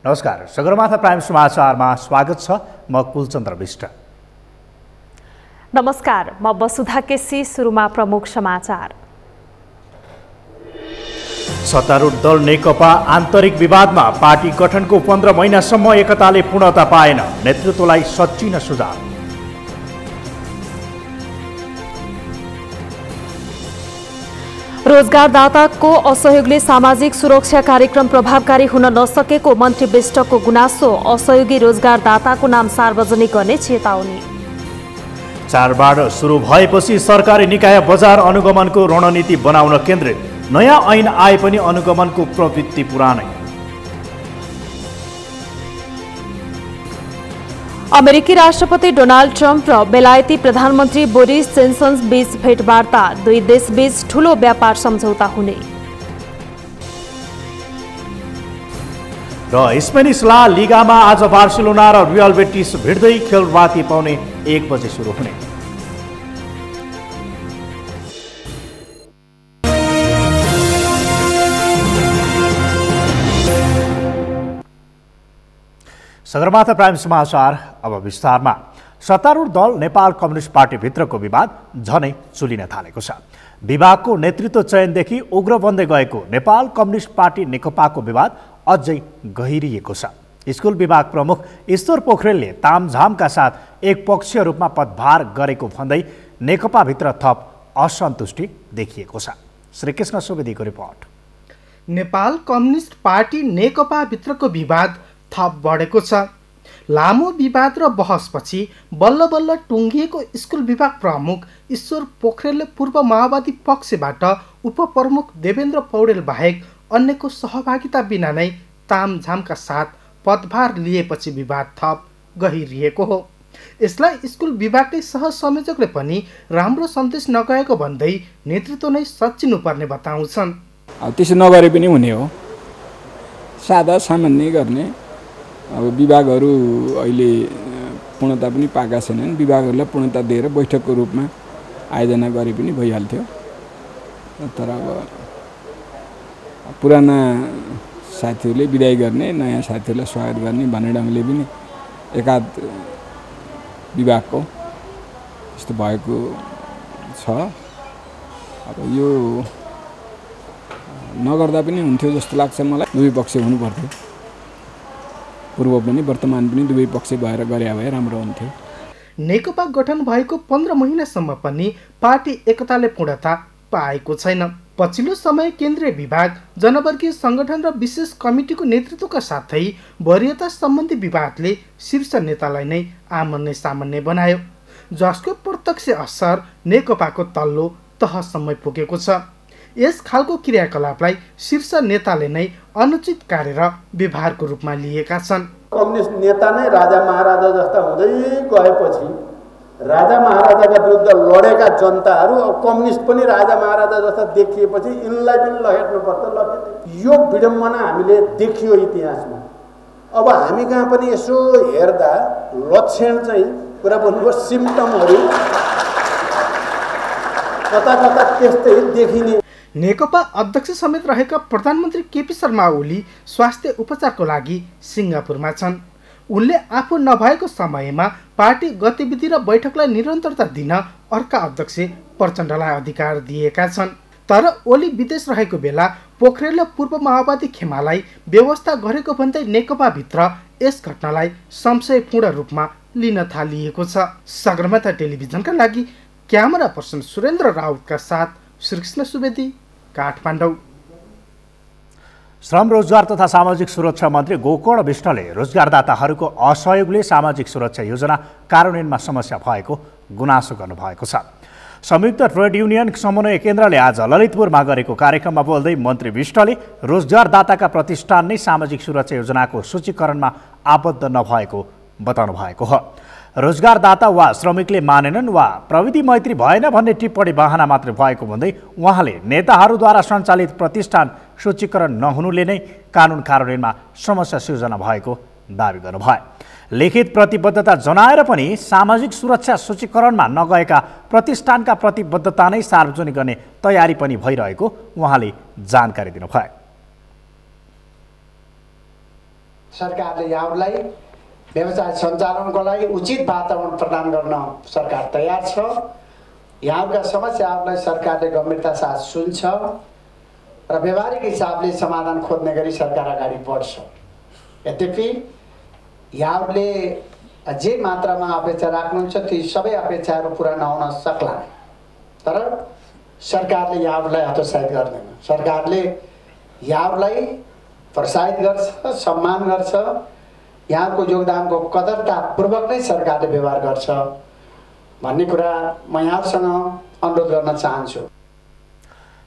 नमस्कार, सगरमाथा प्राइम समाचारमा स्वागत छ। म कुलचन्द्र विष्ट। नमस्कार, म वसुधा केसी। सुरुमा प्रमुख समाचार। सत्तारूढ दल नेकपा आन्तरिक विवादमा पार्टी गठनको 15 महिनासम्म एकताले पूर्णता पाएन, नेतृत्वलाई सच्चिन सुझाव। रोजगारदाताको असहयोगले सामाजिक सुरक्षा कार्यक्रम प्रभावकारी हुन नसकेको मन्त्री विष्टको गुनासो। असहयोगी रोजगारदाताको नाम सार्वजनिक गर्ने चेतावनी। चाडबाड सुरु भएपछि सरकारी निकाय बजार अनुगमनको रणनीति बनाउन केन्द्रित। नयाँ ऐन आए पनि अनुगमनको प्रवृत्ति पुरानै। अमेरिकी राष्ट्रपति डोनाल्ड ट्रम्प र बेलायती प्रधानमन्त्री बोरिस जोन्सन बीच भेटवार्ता। दुई देशबीच ठूलो व्यापार सम्झौता हुने। र स्पेनिस ला लिगामा आज बार्सिलोना र रियल बेटिस भिड्दै खेल राति पाउने 1 बजे सुरु हुने। सगरमाथा प्राइम समाचार अब विस्तारमा। सत्तारूढ दल नेपाल कम्युनिस्ट पार्टी भित्रको विवाद झनै चुलिन थालेको छ। विभागको नेतृत्व चयनदेखि उग्र बन्दै गएको नेपाल कम्युनिस्ट पार्टी नेकपाको विवाद अझै गहिरिएको छ। स्कुल विभाग प्रमुख ईश्वर पोखरेलले तामझामका साथ एकपक्षीय रूपमा पदभार गरेको भन्दै नेकपाभित्र थप असन्तुष्टि देखिएको छ। श्रीकृष्ण सुवेदीको रिपोर्ट। नेपाल कम्युनिस्ट पार्टी नेकपा भित्रको विवाद थप बढेको छ। लामो विवाद र बहसपछि बल्ल बल्ल टुङ्गिएको स्कुल विभाग प्रमुख ईश्वर पोखरेलले पूर्व माओवादी पक्षबाट उपप्रमुख देवेन्द्र पौडेल बाहेक अन्यको सहभागिता बिना नै तामझामका साथ पदभार लिएपछि विवाद थप गहिरिएको हो। यसलाई स्कुल विभागकै सहसंयोजकले पनि राम्रो सन्देश नगएको भन्दै नेतृत्व नै सच्चिनुपर्ने बताउँछन्। त्यसो नगरे पनि हुने हो, सादा सामान्य गर्ने। अब विभागहरू अहिले पूर्णता पनि पाएका छैनन्। विभागहरूलाई पूर्णता दिएर बैठकको रूपमा आयोजना गरे पनि भइहाल्थ्यो। तर अब पुराना साथीहरूले बिदाई गर्ने, नयाँ साथीहरूलाई स्वागत गर्ने भन्ने ढङ्गले पनि एकाध विभागको यस्तो भएको छ। अब यो नगर्दा पनि हुन्थ्यो जस्तो लाग्छ मलाई। दुवै पक्ष हुनुपर्थ्यो, पूर्व पनि वर्तमान पनि दुवै पक्ष भएर गरे भए राम्रो हुन्थ्यो। नेकपा गठन भएको 15 महिनासम्म पनि पार्टी एकताले पूर्णता पाएको छैन। पछिल्लो समय केन्द्रीय विभाग, जनवर्गीय संगठन र विशेष कमिटीको नेतृत्वका साथै वरियता सम्बन्धी विवादले शीर्ष नेतालाई नै आमन्ने सामान्य बनायो, जसको प्रत्यक्ष असर नेकपाको तल्लो तहसम्म पुगेको छ। यस खालको क्रियाकलापलाई शीर्ष नेताले नै अनुचित कार्य र व्यवहारको रूपमा लिएका छन्। कम्युनिस्ट नेता नै राजा महाराजा जस्ता हुँदै गएपछि राजा महाराजाका विरुद्ध लडेका जनताहरू कम्युनिस्ट पनि राजा महाराजा जस्ता देखिएपछि यिनलाई पनि लहेट्नुपर्छ। यो विडम्बना हामीले देखियो इतिहासमा। अब हामी कहाँ पनि यसो हेर्दा लक्षण चाहिँ पुरा भन्नुभयो, सिम्टमहरू कता कता त्यस्तै देखिने। नेकपा अध्यक्ष समेत रहेका प्रधानमन्त्री केपी शर्मा ओली स्वास्थ्य उपचारको लागि सिङ्गापुरमा छन्। उनले आफू नभएको समयमा पार्टी गतिविधि र बैठकलाई निरन्तरता दिन अर्का अध्यक्ष प्रचण्डलाई अधिकार दिएका छन्। तर ओली विदेश रहेको बेला पोखरेलले पूर्व माओवादी खेमालाई व्यवस्था गरेको भन्दै नेकपाभित्र यस घटनालाई संशयपूर्ण रूपमा लिन थालिएको छ। सगरमाथा टेलिभिजनका लागि क्यामेरा पर्सन सुरेन्द्र राउतका साथ श्रीकृष्ण सुवेदी, काठमाडौँ। श्रम रोजगार तथा सामाजिक सुरक्षा मन्त्री गोकर्ण विष्टले रोजगारदाताहरूको असहयोगले सामाजिक सुरक्षा योजना कार्यान्वयनमा समस्या भएको गुनासो गर्नुभएको छ। संयुक्त ट्रेड युनियन समन्वय केन्द्रले आज ललितपुरमा गरेको कार्यक्रममा बोल्दै मन्त्री विष्टले रोजगारदाताका प्रतिष्ठान नै सामाजिक सुरक्षा योजनाको सूचीकरणमा आबद्ध नभएको बताउनु भएको हो। रोजगारदाता वा श्रमिकले मानेनन् वा प्रविधि मैत्री भएन भन्ने टिप्पणी बहाना मात्र भएको भन्दै उहाँले नेताहरूद्वारा सञ्चालित प्रतिष्ठान सूचीकरण नहुनुले नै कानुन कार्यान्वयनमा समस्या सिर्जना भएको दावी गर्नुभयो। लिखित प्रतिबद्धता जनाएर पनि सामाजिक सुरक्षा सूचीकरणमा नगएका प्रतिष्ठानका प्रतिबद्धता नै सार्वजनिक गर्ने तयारी पनि भइरहेको उहाँले जानकारी दिनुभयो। सरकारले यहाँहरूलाई व्यवसाय सञ्चालनको लागि उचित वातावरण प्रदान गर्न सरकार तयार छ। यहाँका समस्याहरूलाई सरकारले गम्भीरता साथ सुन्छ र व्यवहारिक हिसाबले समाधान खोज्ने गरी सरकार अगाडि बढ्छ। यद्यपि यहाँहरूले जे मात्रामा अपेक्षा राख्नुहुन्छ ती सबै अपेक्षाहरू पुरा नहुन सक्ला, तर सरकारले यहाँहरूलाई हतोत्साहित गर्दैन। सरकारले यहाँहरूलाई प्रोत्साहित गर्छ, सम्मान गर्छ। यहाँको योगदानको कदरतापूर्वक नै सरकारले व्यवहार गर्छ भन्ने कुरा म यहाँसँग अनुरोध गर्न चाहन्छु।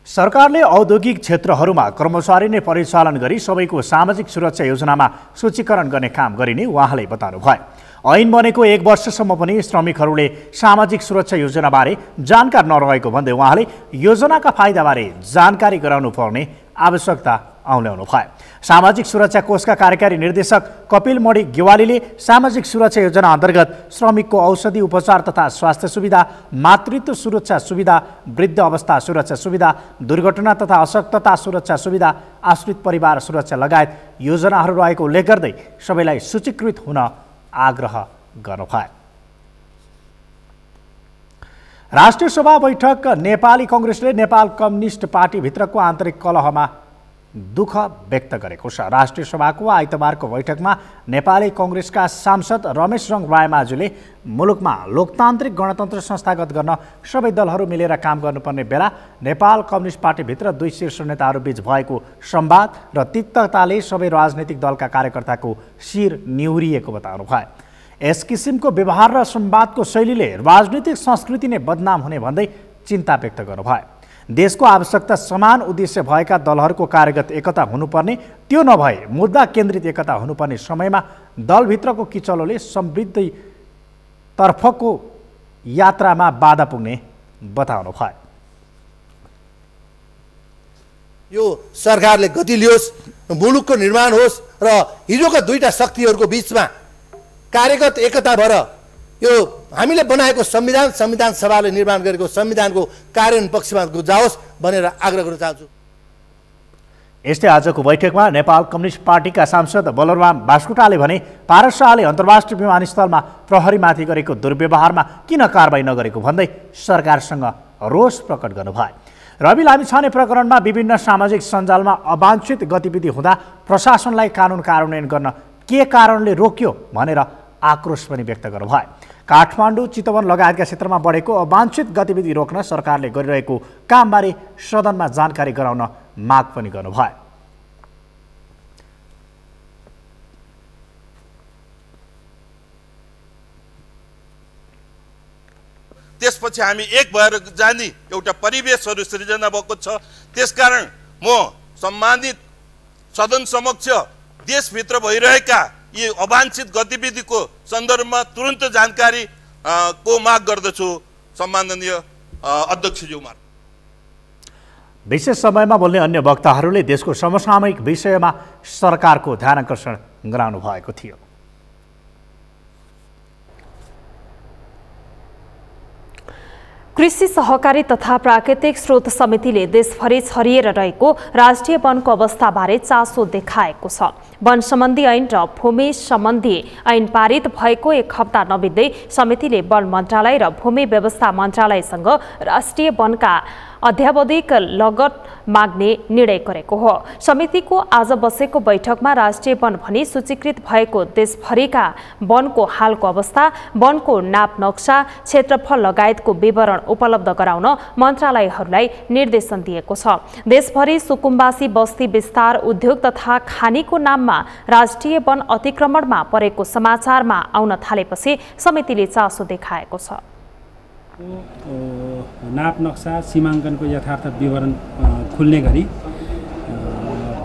सरकारले औद्योगिक क्षेत्रहरूमा कर्मचारी नै परिचालन गरी सबैको सामाजिक सुरक्षा योजनामा सूचीकरण गर्ने काम गरिने उहाँले बताउनुभयो। ऐन बनेको 1 वर्षसम्म पनि श्रमिकहरूले सामाजिक सुरक्षा योजनाबारे जानकार नरहेको भन्दै उहाँले योजनाका फाइदाबारे जानकारी गराउनु पर्ने आवश्यकता औल्याउनु भयो। सामाजिक सुरक्षा कोषका कार्यकारी निर्देशक कपिल मणि गेवालीले सामाजिक सुरक्षा योजना अन्तर्गत श्रमिकको औषधि उपचार तथा स्वास्थ्य सुविधा, मातृत्व सुरक्षा सुविधा, वृद्ध अवस्था सुरक्षा सुविधा, दुर्घटना तथा अशक्तता सुरक्षा सुविधा, आश्रित परिवार सुरक्षा लगायत योजनाहरू रहेको उल्लेख गर्दै सबैलाई सूचीकृत हुन आग्रह गर्नुभयो। राष्ट्रिय सभा बैठक नेपाली कांग्रेसले नेपाल कम्युनिस्ट पार्टीभित्रको आन्तरिक कलहमा दुःख व्यक्त गरेको छ। राष्ट्रिय सभाको आइतबारको बैठकमा नेपाली कांग्रेसका सांसद रमेश रङ रायमाझीले मुलुकमा लोकतान्त्रिक गणतन्त्र संस्थागत गर्न सबै दलहरू मिलेर काम गर्नुपर्ने बेला नेपाल कम्युनिस्ट पार्टीभित्र दुई शीर्ष नेताहरूबीच भएको संवाद र तिक्तताले सबै राजनीतिक दलका कार्यकर्ताको शिर निहुरिएको बताउनुभयो। यस किसिमको व्यवहार र संवादको शैलीले राजनीतिक संस्कृति नै बदनाम हुने भन्दै चिन्ता व्यक्त गर्नुभयो। देशको आवश्यकता समान उद्देश्य भएका दलहरूको कार्यगत एकता हुनुपर्ने, त्यो नभए मुद्दा केन्द्रित एकता हुनुपर्ने समयमा दलभित्रको किचलोले समृद्धि तर्फको यात्रामा बाधा पुग्ने बताउनु भयो। यो सरकारले गति लियोस्, मुलुकको निर्माण होस् र हिजोका दुईटा शक्तिहरूको बीचमा कार्यगत एकता भएर यो हामीले बनाएको संविधान सभाले निर्माण गरेको संविधानको कार्यान्वयन पक्षमा जाओस् भनेर आग्रह गर्न चाहन्छु। यस्तै आजको बैठकमा नेपाल कम्युनिस्ट पार्टीका सांसद बलराम बास्कोटाले भने पारस शाहले अन्तर्राष्ट्रिय विमानस्थलमा प्रहरीमाथि गरेको दुर्व्यवहारमा किन कारबाही नगरेको भन्दै सरकारसँग रोष प्रकट गर्नुभयो। रवि लामिछाने प्रकरणमा विभिन्न सामाजिक सञ्जालमा अवांछित गतिविधि हुँदा प्रशासनलाई कानुन कार्यान्वयन गर्न के कारणले रोक्यो भनेर आक्रोश पनि व्यक्त गर्नुभयो। काठमाडौँ, चितवन लगायतका क्षेत्रमा बढेको अवांछित गतिविधि रोक्न सरकारले गरिरहेको कामबारे सदनमा जानकारी गराउन माग पनि गर्नुभयो। त्यसपछि हामी एक भएर जाने एउटा परिवेशहरू सृजना भएको छ। त्यसकारण म सम्मानित सदन समक्ष देशभित्र भइरहेका यी अवांछित गतिविधिको सन्दर्भमा तुरन्त जानकारी को माग गर्दछु सम्माननीय अध्यक्षज्यूमा। विशेष समयमा बोल्ने अन्य वक्ताहरूले देशको समसामयिक विषयमा सरकारको ध्यानाकर्षण गराउनु भएको थियो। कृषि सहकारी तथा प्राकृतिक स्रोत समितिले देशभरि छरिएर रहेको राष्ट्रिय वनको अवस्थाबारे चासो देखाएको छ। वन सम्बन्धी ऐन र भूमि सम्बन्धी ऐन पारित भएको 1 हप्ता नबित्दै समितिले वन मन्त्रालय र भूमि व्यवस्था मन्त्रालयसँग राष्ट्रिय वनका अध्यावधिक लगत माग्ने निर्णय गरेको हो। समितिको आज बसेको बैठकमा राष्ट्रिय वन भनी सूचीकृत भएको देशभरिका वनको हालको अवस्था, वनको नाप नक्सा, क्षेत्रफल लगायतको विवरण उपलब्ध गराउन मन्त्रालयहरूलाई निर्देशन दिएको छ। देशभरि सुकुम्बासी बस्ती विस्तार, उद्योग तथा खानीको नाममा राष्ट्रिय वन अतिक्रमणमा परेको समाचारमा आउन थालेपछि समितिले चासो देखाएको छ। नाप नक्सा, सीमाङ्कनको यथार्थ विवरण खुल्ने गरी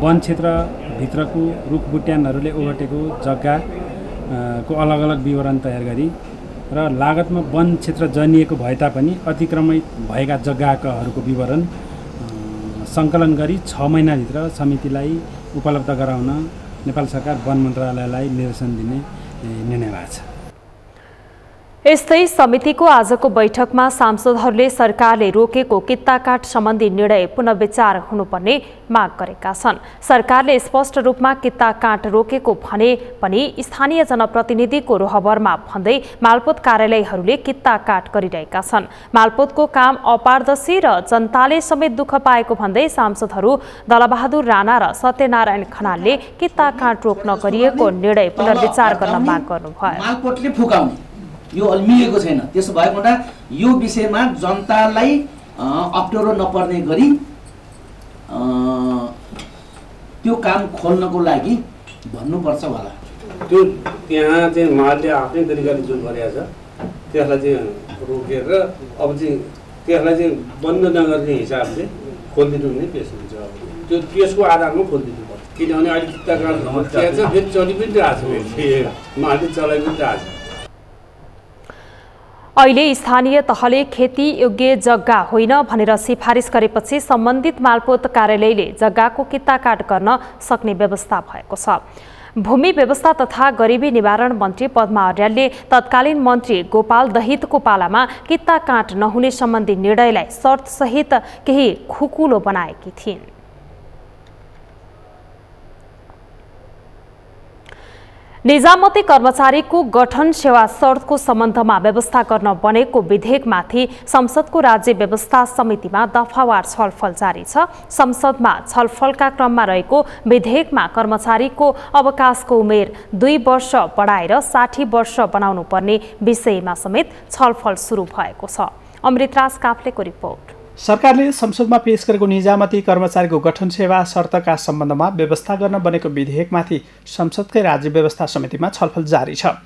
वन क्षेत्रभित्रको रुख बुट्यानहरूले ओगटेको जग्गाको अलग अलग विवरण तयार गरी र लागतमा वन क्षेत्र जनिएको भए तापनि अतिक्रमित भएका जग्गाहरूको विवरण सङ्कलन गरी 6 महिनाभित्र समितिलाई उपलब्ध गराउन नेपाल सरकार वन मन्त्रालयलाई निर्देशन दिने निर्णय भएको छ। यस्तै समितिको आजको बैठकमा सांसदहरूले सरकारले रोकेको कित्ताकाट सम्बन्धी निर्णय पुनः विचार हुनुपर्ने माग गरेका छन्। सरकारले स्पष्ट रूपमा कित्ताकाट रोकेको भने पनि स्थानीय जनप्रतिनिधिको रोहबरमा भन्दै मालपोत कार्यालयहरूले कित्ताकाट गरिरहेका छन्। मालपोतको काम अपारदर्शी र जनताले समेत दुःख पाएको भन्दै सांसदहरू दलबहादुर राणा र सत्यनारायण खनालले कित्ताकाट रोक्न गरिएको निर्णय पुनर्विचार गर्न माग गर्नुभयो। यो मिलेको छैन, त्यसो भएको हुँदा यो विषयमा जनतालाई अप्ठ्यारो नपर्ने गरी त्यो काम खोल्नको लागि भन्नुपर्छ होला। त्यो त्यहाँ चाहिँ उहाँले आफ्नै तरिकाले जुन गरेको छ त्यसलाई चाहिँ रोकेर अब चाहिँ त्यसलाई चाहिँ बन्द नगर्ने हिसाबले खोलिदिनु नै पेस हुन्छ। त्यो त्यसको आधारमा खोलिदिनु पर्छ, किनभने अहिले कित्ताकाट त्यहाँ चाहिँ फेरि चलि पनि रहेको छ, उहाँले चलाइ पनि रहेको छ। अहिले स्थानीय तहले खेती योग्य जग्गा होइन भनेर सिफारिस गरेपछि सम्बन्धित मालपोत कार्यालयले जग्गाको कित्ताकाट गर्न सक्ने व्यवस्था भएको छ। भूमि व्यवस्था तथा गरिबी निवारण मन्त्री पद्मा अर्यालले तत्कालीन मन्त्री गोपाल दहितको पालामा कित्ताकाट नहुने सम्बन्धी निर्णयलाई शर्तसहित केही खुकुलो बनाएकी थिइन्। निजामती कर्मचारीको गठन सेवा शर्तको सम्बन्धमा व्यवस्था गर्न बनेको विधेयकमाथि संसदको राज्य व्यवस्था समितिमा दफावार छलफल जारी छ। संसदमा छलफलका क्रममा रहेको विधेयकमा कर्मचारीको अवकाशको उमेर 2 वर्ष बढाएर 60 वर्ष बनाउनु पर्ने विषयमा समेत छलफल सुरु भएको छ। अमृतराज काफ्लेको रिपोर्ट। सरकारले संसदमा पेश गरेको निजामती कर्मचारीको गठन सेवा शर्तका सम्बन्धमा व्यवस्था गर्न बनेको विधेयकमाथि संसदकै राज्य व्यवस्था समितिमा छलफल जारी छ।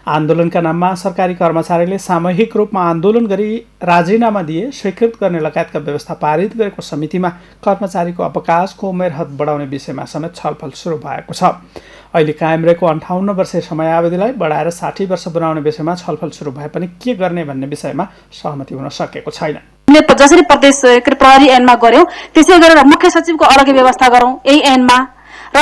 आन्दोलनका नाममा सरकारी कर्मचारीले सामूहिक रूपमा आन्दोलन गरी राजीनामा दिए स्वीकृत गर्ने लगायतका व्यवस्था पारित गरेको समितिमा कर्मचारीको अवकाशको उमेर हद बढाउने विषयमा समेत छलफल सुरु भएको छ। अहिले कायम रहेको 58 वर्षीय समयावधिलाई बढाएर 60 वर्ष बनाउने विषयमा छलफल सुरु भए पनि के गर्ने भन्ने विषयमा सहमति हुन सकेको छैन। जसरी प्रदेश प्रहरी ऐनमा गर्यौं त्यसै गरेर मुख्य सचिवको अलगै व्यवस्था गरौं यही ऐनमा, र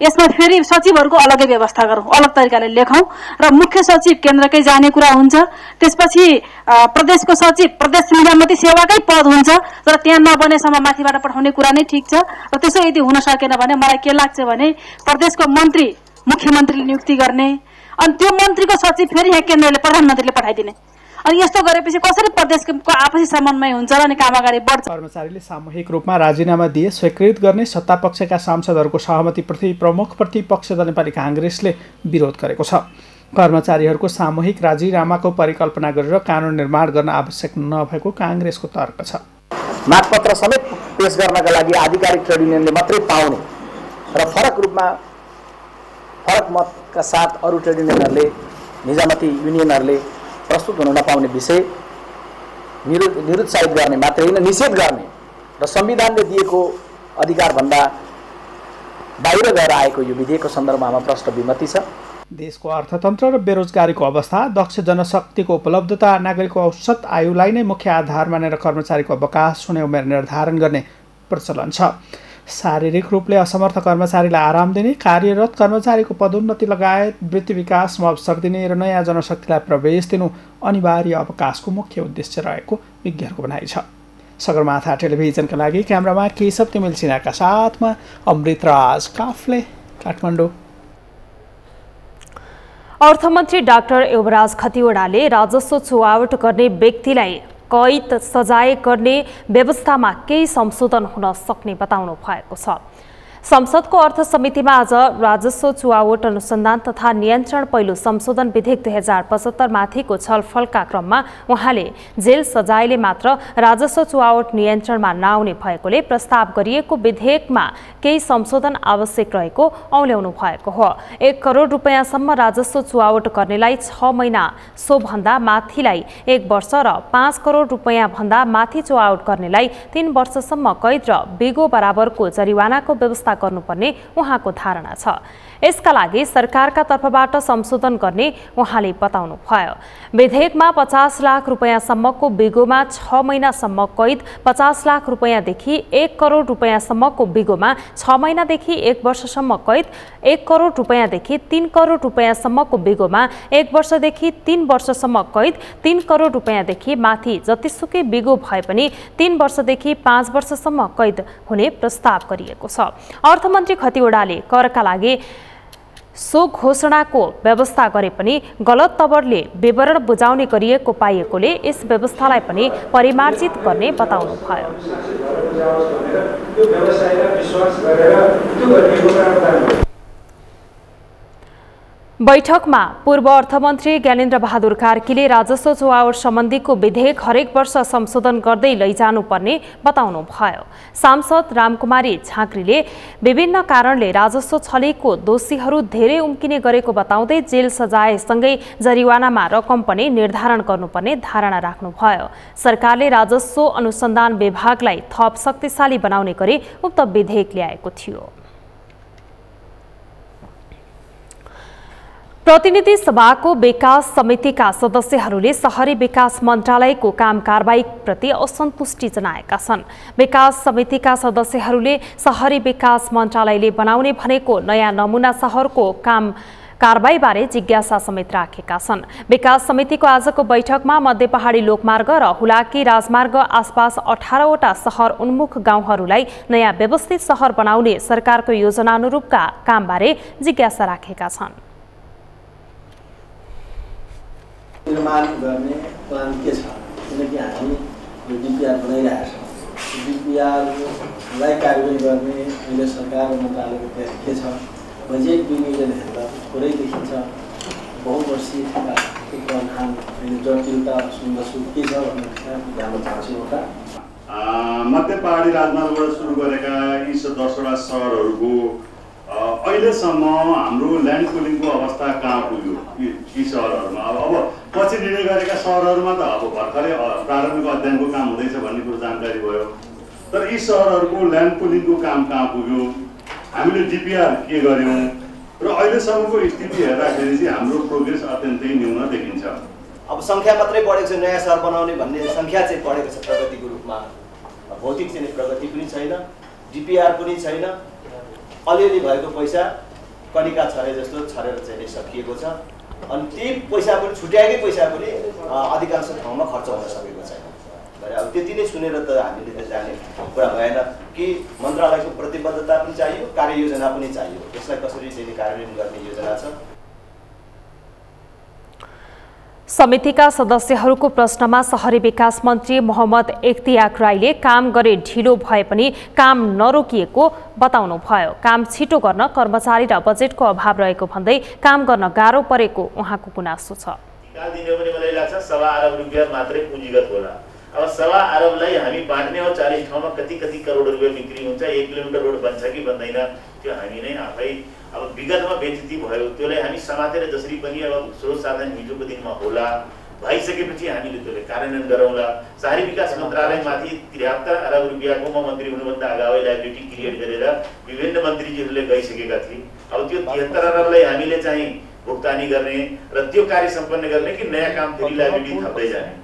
यसमा फेरि सचिवहरूको अलगै व्यवस्था गरौं, अलग तरिकाले लेखौं र मुख्य सचिव केन्द्रकै जाने कुरा हुन्छ। त्यसपछि प्रदेशको सचिव प्रदेश निजामती सेवाकै पद हुन्छ, तर त्यहाँ नबनेसम्म माथिबाट पठाउने कुरा नै ठिक छ। र त्यसो यदि हुन सकेन भने मलाई के लाग्छ भने प्रदेशको मन्त्री मुख्यमन्त्रीले नियुक्ति गर्ने, अनि त्यो मन्त्रीको सचिव फेरि यहाँ केन्द्रले प्रधानमन्त्रीले पठाइदिने, अनि यस्तो गरेपछि कसरी प्रदेशको आपसी समन्वय हुन्छ र अनि काम अगाडि बढ्छ। कर्मचारीले सामूहिक रूपमा राजीनामा दिए स्वीकृत गर्ने सत्तापक्षका सांसदहरूको सहमतिप्रति प्रमुख प्रतिपक्ष दल नेपाली काङ्ग्रेसले विरोध गरेको छ। कर्मचारीहरूको सामूहिक राजीनामाको परिकल्पना गरेर कानुन निर्माण गर्न आवश्यक नभएको काङ्ग्रेसको तर्क छ। मागपत्र समेत पेश गर्नका लागि आधिकारिक ट्रेड युनियनले मात्रै पाउने र फरक रूपमा फरक मतका साथ अरू ट्रेड युनियनहरूले निजामती युनियनहरूले प्रस्तुत हुन नपाउने विषय निरुत्साहित गर्ने मात्रै होइन, निषेध गर्ने र संविधानले दिएको अधिकारभन्दा बाहिर गएर आएको यो विधेयकको सन्दर्भमा हाम्रो प्रष्ट विमति छ। देशको अर्थतन्त्र र बेरोजगारीको अवस्था, दक्ष जनशक्तिको उपलब्धता, नागरिकको औसत आयुलाई नै मुख्य आधार मानेर कर्मचारीको अवकाश हुने उमेर निर्धारण गर्ने प्रचलन छ। शारीरिक रूपले असमर्थ कर्मचारीलाई आराम दिने, कार्यरत कर्मचारीको पदोन्नति लगायत वृत्ति विकासमा अवसर दिने र नयाँ जनशक्तिलाई प्रवेश दिनु अनिवार्य अवकाशको मुख्य उद्देश्य रहेको विज्ञहरूको भनाइ छ। सगरमाथा टेलिभिजनका लागि क्यामेरामा केशव तिमिल सिन्हाका साथमा अमृतराज काफ्ले, काठमाडौँ। अर्थमन्त्री डाक्टर युवराज खतिवडाले राजस्व चुहावट गर्ने व्यक्तिलाई कैद सजाय गर्ने व्यवस्थामा केही संशोधन हुन सक्ने बताउनु भएको छ। संसदको अर्थ समितिमा आज राजस्व चुहावट अनुसन्धान तथा नियन्त्रण पहिलो संशोधन विधेयक 2075 माथिको छलफलका क्रममा उहाँले जेल सजायले मात्र राजस्व चुहावट नियन्त्रणमा नआउने भएकोले प्रस्ताव गरिएको विधेयकमा केही संशोधन आवश्यक रहेको औल्याउनु भएको हो। 1 करोड रुपैयाँसम्म राजस्व चुहावट गर्नेलाई 6 महिना, सोभन्दा माथिलाई 1 वर्ष र 5 करोड रुपैयाँ भन्दा माथि चुहावट गर्नेलाई 3 वर्षसम्म कैद र बिगो बराबरको जरिवानाको व्यवस्था व्यवस्था गर्नुपर्ने उहाँको धारणा छ। यसका लागि सरकारका तर्फबाट संशोधन गर्ने उहाँले बताउनुभयो। विधेयकमा 50 लाख रुपैयाँसम्मको बिगोमा 6 महिनासम्म कैद, 50 लाख रुपैयाँदेखि 1 करोड रुपैयाँसम्मको बिगोमा 6 महिनादेखि 1 वर्षसम्म कैद, 1 करोड रुपैयाँदेखि 3 करोड रुपैयाँसम्मको बिगोमा 1 वर्षदेखि 3 वर्षसम्म कैद, 3 करोड रुपैयाँदेखि माथि जतिसुकै बिगो भए पनि 3 वर्षदेखि 5 वर्षसम्म कैद हुने प्रस्ताव गरिएको छ। अर्थमन्त्री खतिवडाले करका लागि सो घोषणाको व्यवस्था गरे पनि गलत तवरले विवरण बुझाउने गरिएको पाइएकोले यस व्यवस्थालाई पनि परिमार्जित गर्ने बताउनुभयो। बैठकमा पूर्व अर्थमन्त्री ज्ञानेन्द्र बहादुर कार्कीले राजस्व चुहावट सम्बन्धीको विधेयक हरेक वर्ष संशोधन गर्दै लैजानुपर्ने बताउनुभयो। सांसद रामकुमारी झाँक्रीले विभिन्न कारणले राजस्व छलेको दोषीहरू धेरै उम्किने गरेको बताउँदै जेल सजायसँगै जरिवानामा रकम पनि निर्धारण गर्नुपर्ने धारणा राख्नुभयो। सरकारले राजस्व अनुसन्धान विभागलाई थप शक्तिशाली बनाउने गरी उक्त विधेयक ल्याएको थियो। प्रतिनिधि सभाको विकास समितिका सदस्यहरूले शहरी विकास मन्त्रालयको काम कारबाहीप्रति असन्तुष्टि जनाएका छन्। विकास समितिका सदस्यहरूले शहरी विकास मन्त्रालयले बनाउने भनेको नयाँ नमुना शहरको काम कारबाहीबारे जिज्ञासा समेत राखेका छन्। विकास समितिको आजको बैठकमा मध्य पहाडी लोकमार्ग र हुलाकी राजमार्ग आसपास 18वटा शहर उन्मुख गाउँहरूलाई नयाँ व्यवस्थित शहर बनाउने सरकारको योजना अनुरूपका कामबारे जिज्ञासा राखेका छन्। निर्माण गर्ने प्लान के छ? किनकि हामी यो डिपिआर बनाइरहेका छौँ। डिपिआरलाई कार्यवाही गर्ने अहिले सरकार र मन्त्रालयको तयारी के छ? बजेट विनियोजन हेर्दा थोरै देखिन्छ। बहुवर्षीय प्रावधान अहिले जटिलता सुन्दछु के छ भन्ने ध्यान चाहन्छु। एउटा मध्य पहाडी राजमार्गबाट सुरु गरेका यी 10वटा सहरहरूको अहिलेसम्म हाम्रो ल्यान्ड पुलिङको अवस्था कहाँ पुग्यो यी सहरहरूमा? अब पछि निर्णय गरेका सहरहरूमा त अब भर्खरै प्रारम्भिक अध्ययनको काम हुँदैछ भन्ने कुरो जानकारी भयो। तर यी सहरहरूको ल्यान्ड पुलिङको काम कहाँ पुग्यो? हामीले डिपिआर के गर्यौँ? र अहिलेसम्मको स्थिति हेर्दाखेरि चाहिँ हाम्रो प्रोग्रेस अत्यन्तै न्यून देखिन्छ। अब सङ्ख्या मात्रै बढेको छ, नयाँ सहर बनाउने भन्ने सङ्ख्या चाहिँ बढेको छ प्रगतिको रूपमा। भौतिक चाहिँ प्रगति पनि छैन, डिपिआर पनि छैन। अलिअलि भएको पैसा कनिका छरे जस्तो छरेर चाहिँ सकिएको छ। अनि ती पैसा पनि छुट्याएकै पैसा पनि अधिकांश ठाउँमा खर्च हुन सकेको छैन। अब त्यति नै सुनेर त हामीले त जाने कुरा भएन कि मन्त्रालयको प्रतिबद्धता पनि चाहियो, कार्ययोजना पनि चाहियो। यसलाई कसरी चाहिँ कार्यान्वयन गर्ने योजना छ? समितिका सदस्यहरूको प्रश्नमा शहरी विकास मन्त्री मोहम्मद इख्तियार राईले काम गरे ढिलो भए पनि काम नरोकिएको बताउनुभयो। काम छिटो गर्न कर्मचारी र बजेटको अभाव रहेको भन्दै काम गर्न गाह्रो परेको उहाँको गुनासो छ। दिने पनि मलाई लाग्छ 1.25 अरब रुपियाँ मात्रै पुँजीगत होला। अब 1.25 अरबलाई हामी बाँड्ने हो 40 ठाउँमा कति करोड रुपियाँ बिक्री हुन्छ, 1 किलोमिटर रोड बन्छ कि बन्दैन त्यो हामी नै आफै अब विगतमा बेइज्जती भयो त्यसलाई हामी समातेर जसरी पनि अब स्रोत साधन हिजोको दिनमा होला भइसकेपछि हामीले त्यसले कार्यान्वयन गरौँला। शहरी विकास मन्त्रालयमाथि 73 अरब रुपियाँको म मन्त्री हुनुभन्दा अगावै लाइबिलिटी क्रिएट गरेर विभिन्न मन्त्रीजीहरूले गइसकेका थिए। अब त्यो 73 अरबलाई हामीले चाहिँ भुक्तानी गर्ने र त्यो कार्य सम्पन्न गर्ने कि नयाँ काम फेरि लाइबिलिटी थप्दै जाने?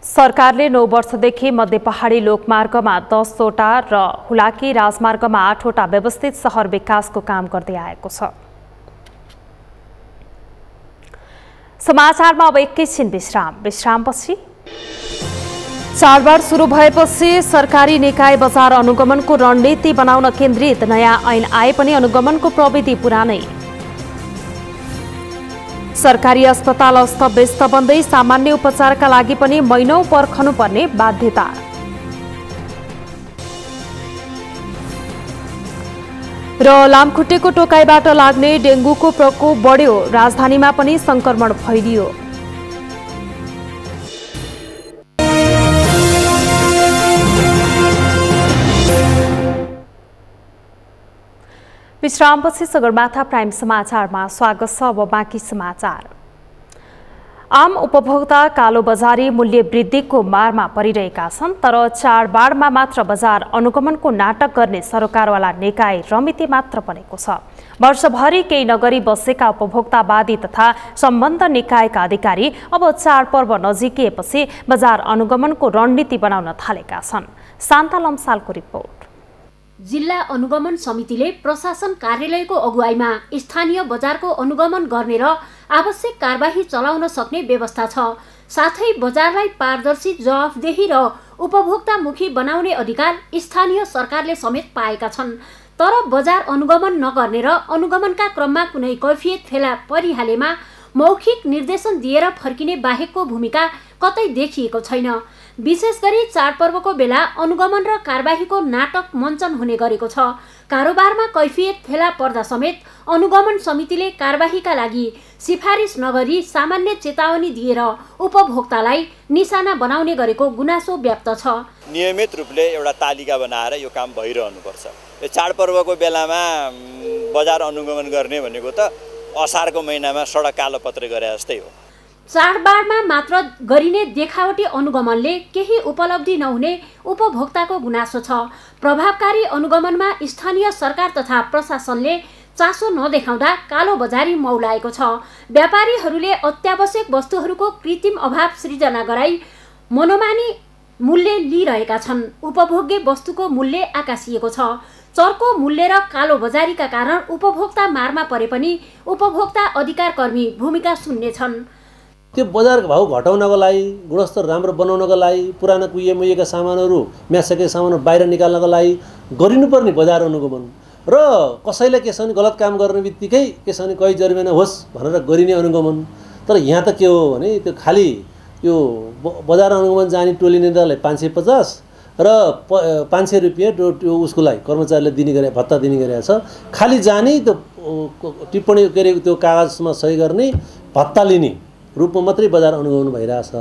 सरकारले 9 वर्षदेखि मध्य पहाडी लोकमार्गमा 10वटा र हुलाकी राजमार्गमा 8वटा व्यवस्थित शहर विकासको काम गर्दै आएको छ। समाचारमा अब एकैछिन विश्रामपछि चाडबाड सुरु भएपछि सरकारी निकाय बजार अनुगमनको रणनीति बनाउन केन्द्रित नयाँ ऐन आए पनि अनुगमनको प्रविधि पुरानै। सरकारी अस्पताल अस्तव्यस्त बन्दै सामान्य उपचारका लागि पनि महिनौं पर्खनुपर्ने बाध्यता। र लामखुट्टेको टोकाइबाट लाग्ने डेङ्गुको प्रकोप बढ्यो, राजधानीमा पनि संक्रमण फैलियो। विश्रामपछि सगरमाथा प्राइम समाचारमा स्वागत छ। अब बाँकी समाचार। आम उपभोक्ता कालोबजारी मूल्य वृद्धिको मारमा परिरहेका छन्, तर चाडबाडमा मात्र बजार अनुगमनको नाटक गर्ने सरकारवाला निकाय रमिते मात्र बनेको छ। वर्षभरि केही नगरी बसेका उपभोक्तावादी तथा सम्बन्ध निकायका अधिकारी अब चाडपर्व नजिकिएपछि बजार अनुगमनको रणनीति बनाउन थालेका छन्। शान्ता लम्सालको रिपोर्ट। जिल्ला अनुगमन समितिले प्रशासन कार्यालयको अगुवाईमा स्थानीय बजारको अनुगमन गर्ने र आवश्यक कारबाही चलाउन सक्ने व्यवस्था छ। साथै बजारलाई पारदर्शी, जवाफदेही र उपभोक्तामुखी बनाउने अधिकार स्थानीय सरकारले समेत पाएका छन्। तर बजार अनुगमन नगर्ने र अनुगमनका क्रममा कुनै कैफियत फेला परिहालेमा मौखिक निर्देशन दिएर फर्किने बाहेकको भूमिका कतै देखिएको छैन। विशेष गरी चाडपर्वको बेला अनुगमन र कारबाहीको नाटक मञ्चन हुने गरेको छ। कारोबारमा कैफियत फेला पर्दा समेत अनुगमन समितिले कारबाहीका लागि सिफारिस नगरी सामान्य चेतावनी दिएर उपभोक्तालाई निशाना बनाउने गरेको गुनासो व्यक्त छ। नियमित रूपले एउटा तालिका बनाएर यो काम भइरहनुपर्छ। यो चाडपर्वको बेलामा बजार अनुगमन गर्ने भनेको त असारको महिनामा सडक कालोपत्रे गरे जस्तै हो। चाडबाडमा मात्र गरिने देखावटी अनुगमनले केही उपलब्धि नहुने उपभोक्ताको गुनासो छ। प्रभावकारी अनुगमनमा स्थानीय सरकार तथा प्रशासनले चासो नदेखाउँदा कालो बजारी मौलाएको छ। व्यापारीहरूले अत्यावश्यक वस्तुहरूको कृत्रिम अभाव सृजना गराई मनोमानी मूल्य लिइरहेका छन्। उपभोग्य वस्तुको मूल्य आकाशिएको छ। चर्को मूल्य र कालो बजारीका कारण उपभोक्ता मारमा परे पनि उपभोक्ता अधिकार कर्मी भूमिका सुन्ने छन्। त्यो बजारको भाउ घटाउनको लागि, गुणस्तर राम्रो बनाउनको लागि, पुराना कुहिएमुहिएका सामानहरू, म्यासकेका सामानहरू बाहिर निकाल्नको लागि गरिनुपर्ने बजार अनुगमन र कसैले के छ भने गलत काम गर्ने बित्तिकै के छ भने कहीँ जरिमाना होस् भनेर गरिने अनुगमन। तर यहाँ त के हो भने त्यो खालि यो बजार अनुगमन जाने टोली नेतालाई 550 र 500 रुपियाँ त्यो उसको लागि कर्मचारीले दिने गरे, भत्ता दिने गरेको छ। खालि जाने त्यो टिप्पणी के अरे त्यो कागजमा सही गर्ने, भत्ता लिने रूपमा मात्रै बजार अनुगमन भइरहेछ।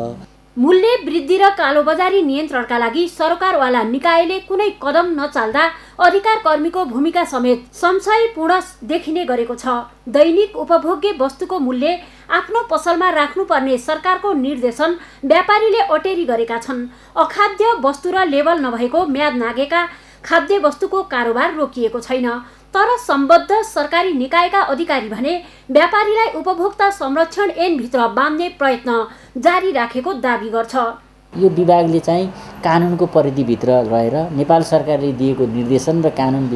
मूल्य वृद्धि र कालोबजारी नियन्त्रणका लागि सरकारवाला निकायले कुनै कदम नचाल्दा अधिकार कर्मीको भूमिका समेत संशयपूर्ण देखिने गरेको छ। दैनिक उपभोग्य वस्तुको मूल्य आफ्नो पसलमा राख्नुपर्ने सरकारको निर्देशन व्यापारीले अटेरी गरेका छन्। अखाद्य वस्तु र लेबल नभएको म्याद नागेका खाद्य वस्तुको कारोबार रोकिएको छैन। तर सम्बद्ध सरकारी निकायका अधिकारी भने व्यापारीलाई उपभोक्ता संरक्षण ऐनभित्र बाँध्ने प्रयत्न जारी राखेको दाबी गर्छ। यो विभागले चाहिँ कानुनको परिधिभित्र रहेर नेपाल सरकारले दिएको निर्देशन र कानुन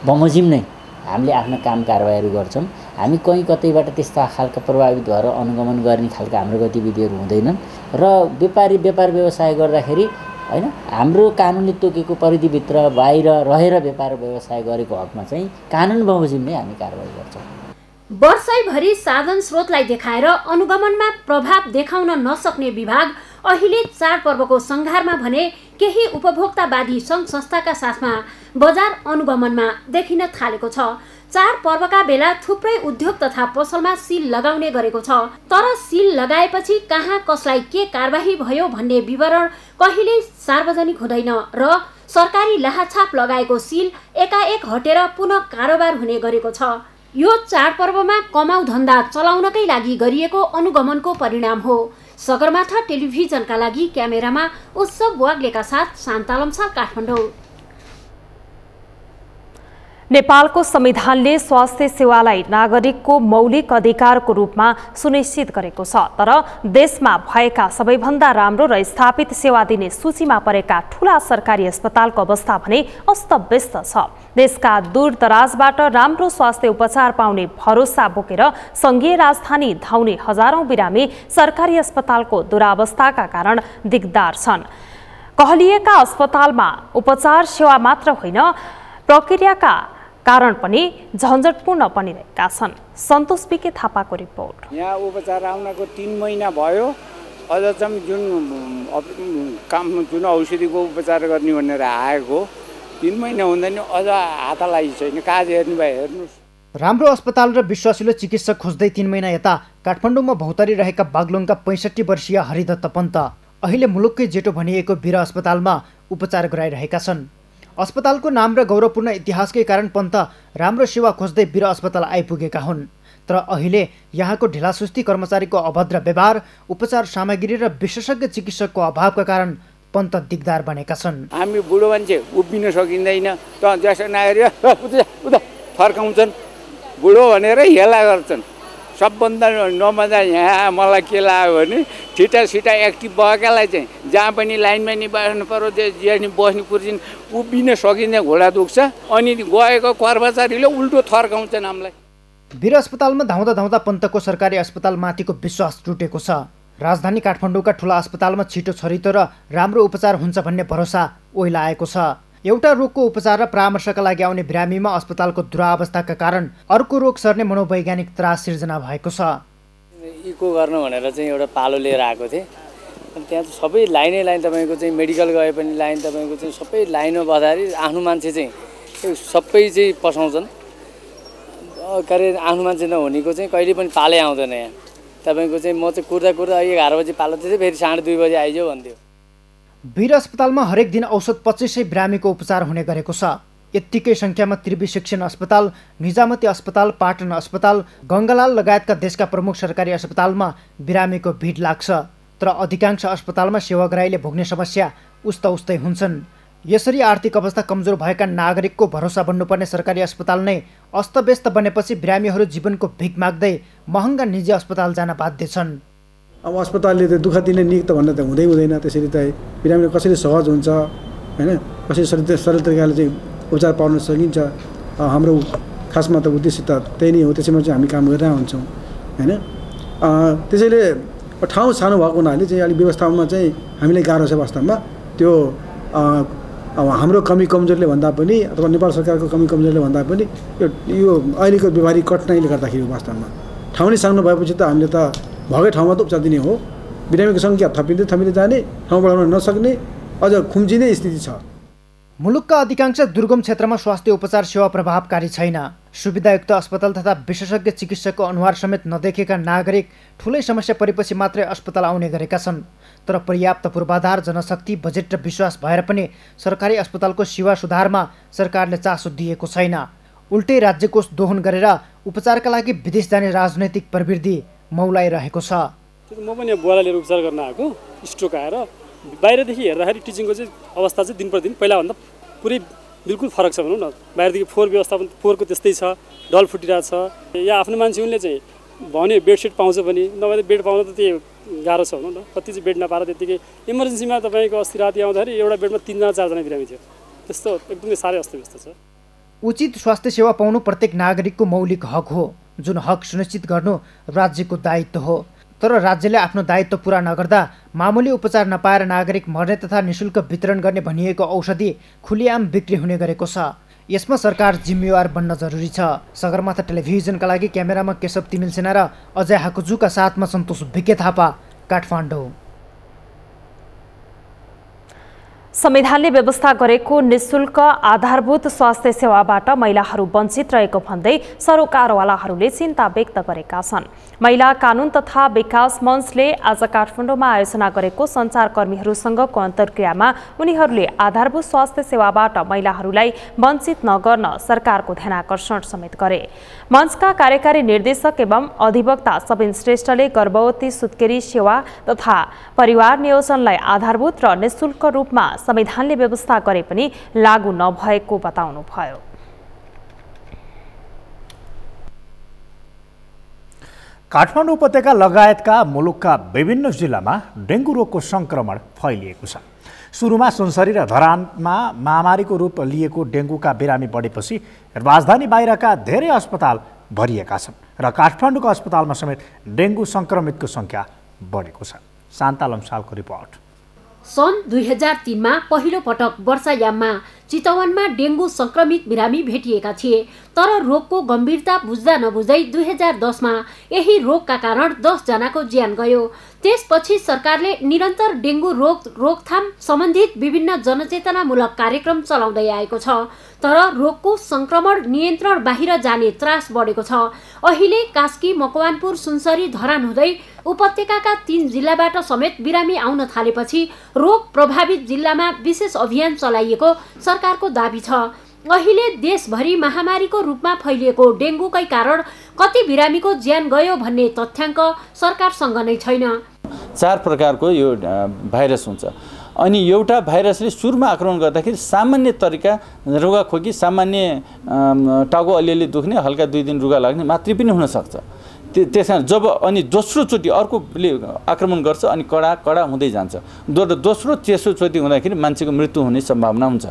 बमोजिम नै हामीले आफ्नो काम कारबाहीहरू गर्छौँ। हामी कहीँ कतैबाट त्यस्ता खालका प्रभावित भएर अनुगमन गर्ने खालका हाम्रो गतिविधिहरू हुँदैनन् र व्यापार व्यवसाय गर्दाखेरि हैन हाम्रो कानुनले तोकेको परिधिभित्र बाहिर रहेर व्यापार व्यवसाय गरेको हकमा चाहिँ कानुन बमोजिम नै हामी कारबाही गर्छौँ। वर्षैभरि साधन स्रोतलाई देखाएर अनुगमनमा प्रभाव देखाउन नसक्ने विभाग अहिले चाडपर्वको सङ्घारमा भने केही उपभोक्तावादी सङ्घ संस्थाका साथमा बजार अनुगमनमा देखिन थालेको छ। चाडपर्वका बेला थुप्रै उद्योग तथा पसलमा सिल लगाउने गरेको छ। तर सिल लगाएपछि कहाँ कसलाई के कारबाही भयो भन्ने विवरण कहिल्यै सार्वजनिक हुँदैन र सरकारी लाहाछाप लगाएको सिल एकाएक हटेर पुनः कारोबार हुने गरेको छ। यो चाडपर्वमा कमाउ धन्दा चलाउनकै लागि गरिएको अनुगमनको परिणाम हो। सगरमाथा टेलिभिजनका लागि क्यामेरामा उत्सव वाग्लेका साथ शान्ता लम्साल, काठमाडौँ। नेपालको संविधानले स्वास्थ्य सेवालाई नागरिकको मौलिक अधिकारको रूपमा सुनिश्चित गरेको छ। तर देशमा भएका सबैभन्दा राम्रो र स्थापित सेवा दिने सूचीमा परेका ठूला सरकारी अस्पतालको अवस्था भने अस्तव्यस्त छ। देशका दूरदराजबाट राम्रो स्वास्थ्य उपचार पाउने भरोसा बोकेर संघीय राजधानी धाउने हजारौं बिरामी सरकारी अस्पतालको दुरावस्थाका कारण दिगदार छन्। कहलिएका अस्पतालमा उपचार सेवा मात्र होइन, प्रक्रियाका कारण पनि झन्झटपूर्ण बनिरहेका छन्। सन्तोष बिके थापाको रिपोर्ट। यहाँ उपचार आउनको 3 महिना भयो, अझ चाहिँ जुन औषधिको उपचार गर्ने भनेर आएको 3 महिना हुँदैन, अझ हात लागि छैन। काज हेर्नु भए हेर्नुहोस्। राम्रो अस्पताल र विश्वासिलो चिकित्सक खोज्दै 3 महिना यता काठमाडौँमा भौतारी रहेका बागलुङका 65 वर्षीय हरिदत्त पन्त अहिले मुलुककै जेठो भनिएको वीर अस्पतालमा उपचार गराइरहेका छन्। अस्पतालको नाम र गौरवपूर्ण इतिहासकै कारण पन्त राम्रो सेवा खोज्दै वीर अस्पताल आइपुगेका हुन्। तर अहिले यहाँको ढिलासुस्ती, कर्मचारीको अभद्र व्यवहार, उपचार सामग्री र विशेषज्ञ चिकित्सकको अभावका कारण पन्त दिगदार बनेका छन्। हामी बुढो मान्छे उभिन सकिँदैन, त जसो नगरी उता फर्काउँछन्, बुढो भनेर हेला गर्छन्। सबभन्दा नमजा यहाँ मलाई के लाग्यो भने छिटा एक्टिभ भएकालाई चाहिँ जहाँ पनि लाइनमा नि बस्नु पर्यो, जे नि बस्नु पुर्छिन्, उभिन सकिँदैन, घोडा दुख्छ। अनि गएको कर्मचारीले उल्टो थर्काउँछन् हामीलाई। वीर अस्पतालमा धाउँदा पन्तको सरकारी अस्पतालमाथिको विश्वास टुटेको छ। राजधानी काठमाडौँका ठुला अस्पतालमा छिटो छरितो र राम्रो उपचार हुन्छ भन्ने भरोसा ओइलाएको छ। एउटा रोगको उपचार र परामर्शका लागि आउने बिरामीमा अस्पतालको दुरावस्थाका कारण अर्को रोग सर्ने मनोवैज्ञानिक त्रास सिर्जना भएको छ। इको गर्नु भनेर चाहिँ एउटा पालो लिएर आएको थिएँ। त्यहाँ सबै लाइनै लाइन, तपाईँको चाहिँ मेडिकल गए पनि लाइन, तपाईँको चाहिँ सबै लाइनमा बस्दाखेरि आफ्नो मान्छे चाहिँ सबै चाहिँ पसाउँछन्। के अरे आफ्नो मान्छे नहुनेको चाहिँ कहिले पनि पालै आउँदैन यहाँ। तपाईँको चाहिँ म चाहिँ कुर्दा 11 बजी पालो थिएँ, फेरि 2:30 बजी आइज भन्थ्यो। वीर अस्पतालमा हरेक दिन औसत 2500 बिरामीको उपचार हुने गरेको छ। यत्तिकै सङ्ख्यामा त्रिवी शिक्षण अस्पताल, निजामती अस्पताल, पाटन अस्पताल, गङ्गालाल लगायतका देशका प्रमुख सरकारी अस्पतालमा बिरामीको भिड लाग्छ। तर अधिकांश अस्पतालमा सेवाग्राहीले भोग्ने समस्या उस्तै हुन्छन्। यसरी आर्थिक अवस्था कमजोर भएका नागरिकको भरोसा बन्नुपर्ने सरकारी अस्पताल नै अस्तव्यस्त बनेपछि बिरामीहरू जीवनको भिख माग्दै महँगा निजी अस्पताल जान बाध्य छन्। अब अस्पतालले त दुःख दिने नियुक्त भन्न त हुँदैन। त्यसरी त बिरामीले कसरी सहज हुन्छ, होइन, कसरी सरल तरिकाले चाहिँ उपचार पाउन सकिन्छ। हाम्रो खासमा त उद्देश्य त त्यही नै हो। त्यसैमा चाहिँ हामी काम गरिरहेका हुन्छौँ, होइन। त्यसैले ठाउँ सानो भएको हुनाले चाहिँ अलिक व्यवस्थापनमा चाहिँ हामीलाई गाह्रो छ वास्तवमा। त्यो अब हाम्रो कमी कमजोरले भन्दा पनि अथवा नेपाल सरकारको कमी कमजोरले भन्दा पनि यो अहिलेको व्यवहारिक कठिनाइले गर्दाखेरि वास्तवमा ठाउँ नै सानो भएपछि त हामीले त भएकै ठाउँमा त उपचार दिने हो। बिरामीको सङ्ख्या थपिँदै जाने, ठाउँ बढाउन नसक्ने, अझ खुम्चिने स्थिति छ। मुलुकका अधिकांश दुर्गम क्षेत्रमा स्वास्थ्य उपचार सेवा प्रभावकारी छैन। सुविधायुक्त अस्पताल तथा विशेषज्ञ चिकित्सकको अनुहार समेत नदेखेका नागरिक ठुलै समस्या परेपछि मात्रै अस्पताल आउने गरेका छन्। तर पर्याप्त पूर्वाधार, जनशक्ति, बजेट र विश्वास भएर पनि सरकारी अस्पतालको सेवा सुधारमा सरकारले चासो दिएको छैन। उल्टै राज्यकोष दोहन गरेर उपचारका लागि विदेश जाने राजनैतिक प्रवृत्ति मौलाइरहेको छ। म पनि यहाँ बुवालाई लिएर उपचार गर्न आएको, स्ट्रोक आएर बाहिरदेखि हेर्दाखेरि टिचिङको चाहिँ अवस्था चाहिँ दिन प्रतिदिन पहिलाभन्दा पुरै बिल्कुल फरक छ भनौँ न। बाहिरदेखि फोहोर व्यवस्थापन, फोहोरको त्यस्तै छ, डल फुटिरहेको छ। यहाँ आफ्नो मान्छे उनले चाहिँ भने बेडसिट पाउँछ भने, नभए बेड पाउन त त्यो गाह्रो छ भनौँ न। कति चाहिँ बेड नपाएर त्यत्तिकै इमर्जेन्सीमा तपाईँको अस्ति राति आउँदाखेरि एउटा बेडमा 3-4 बिरामी थियो। त्यस्तो एकदमै साह्रै अस्तव्यस्त छ। उचित स्वास्थ्य सेवा पाउनु प्रत्येक नागरिकको मौलिक हक हो, जुन हक सुनिश्चित गर्नु राज्यको दायित्व हो। तर राज्यले आफ्नो दायित्व पुरा नगर्दा मामुली उपचार नपाएर नागरिक मर्ने तथा निशुल्क वितरण गर्ने भनिएको औषधि खुलेआम बिक्री हुने गरेको छ। यसमा सरकार जिम्मेवार बन्न जरुरी छ। सगरमाथा टेलिभिजनका लागि क्यामेरामा केशव तिमिल सेना र अजय हाकुजुका साथमा सन्तोष भिके थापा, काठमाडौँ। संविधानले व्यवस्था गरेको निशुल्क आधारभूत स्वास्थ्य सेवाबाट महिलाहरू वञ्चित रहेको भन्दै सरोकारवालाहरूले चिन्ता व्यक्त गरेका छन्। महिला कानुन तथा विकास मञ्चले आज काठमाडौँमा आयोजना गरेको सञ्चारकर्मीहरूसँगको अन्तर्क्रियामा उनीहरूले आधारभूत स्वास्थ्य सेवाबाट महिलाहरूलाई वञ्चित नगर्न सरकारको ध्यानाकर्षण समेत गरे। मञ्चका कार्यकारी निर्देशक एवं अधिवक्ता सबिन श्रेष्ठले गर्भवती सुत्केरी सेवा तथा परिवार नियोजनलाई आधारभूत र निशुल्क रूपमा संविधानले व्यवस्था गरे पनि लागू नभएको बताउनुभयो। काठमाडौँ उपत्यका लगायतका मुलुकका विभिन्न जिल्लामा डेङ्गु रोगको संक्रमण फैलिएको छ। सुरुमा सुनसरी र धरानमा महामारीको रूप लिएको डेङ्गुका बिरामी बढेपछि राजधानी बाहिरका धेरै अस्पताल भरिएका छन् र काठमाडौँको अस्पतालमा समेत डेङ्गु संक्रमितको संख्या बढेको छ। शान्तालम सालको रिपोर्ट। सन् 2003 मा पहिलो पटक वर्षायाममा चितवनमा डेङ्गु संक्रमित बिरामी भेटिएका थिए। तर रोगको गम्भीरता बुझ्दा नबुझ्दै 2010 मा यही रोगका कारण 10 जनाको ज्यान गयो। त्यसपछि सरकारले निरन्तर डेङ्गु रोग रोकथाम सम्बन्धित विभिन्न जनचेतनामूलक कार्यक्रम चलाउँदै आएको छ। तर रोगको संक्रमण नियन्त्रण बाहिर जाने त्रास बढेको छ। अहिले कास्की, मकवानपुर, सुनसरी, धरान हुँदै उपत्यकाका 3 जिल्लाबाट समेत बिरामी आउन थालेपछि रोग प्रभावित जिल्लामा विशेष अभियान चलाइएको सरकारको दाबी छ। अहिले देशभरि महामारीको रूपमा फैलिएको डेङ्गुकै कारण कति बिरामीको ज्यान गयो भन्ने तथ्याङ्क सरकारसँग नै छैन। 4 प्रकारको यो भाइरस हुन्छ अनि एउटा भाइरसले सुरुमा आक्रमण गर्दाखेरि सामान्य तरिका रुगाखोकी, सामान्य टाउको अलिअलि दुख्ने, हल्का 2 दिन रुगा लाग्ने मात्रै पनि हुनसक्छ। त्यसकारण जब अनि दोस्रोचोटि अर्कोले आक्रमण गर्छ अनि कडा हुँदै जान्छ। दोस्रो तेस्रो चोटि हुँदाखेरि मान्छेको मृत्यु हुने सम्भावना हुन्छ।